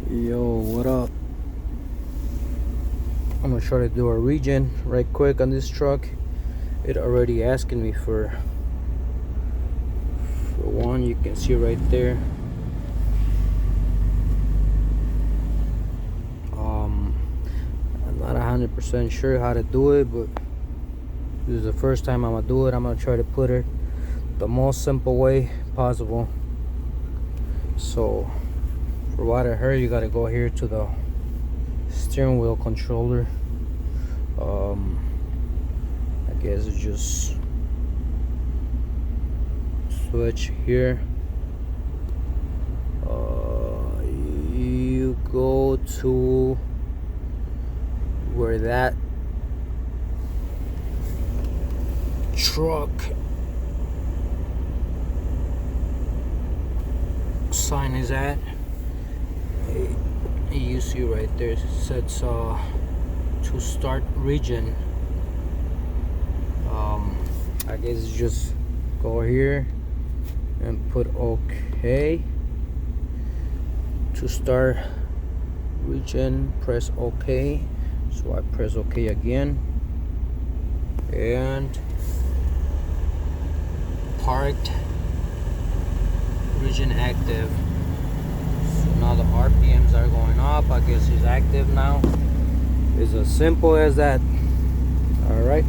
Yo, what up? I'm gonna try to do a regen right quick on this truck. It already asking me for one. You can see right there. I'm not 100% sure how to do it, but this is the first time I'm gonna do it. I'm gonna try to put it the most simple way possible. So for what I heard, you gotta go here to the steering wheel controller. I guess it's just switch here. You go to where that truck sign is at. You see right there, it says to start regen. I guess just go here and put OK. To start regen, press OK. So I press OK again, and parked, regen active. So now the RPMs are going up. I guess it's active now. It's as simple as that. All right.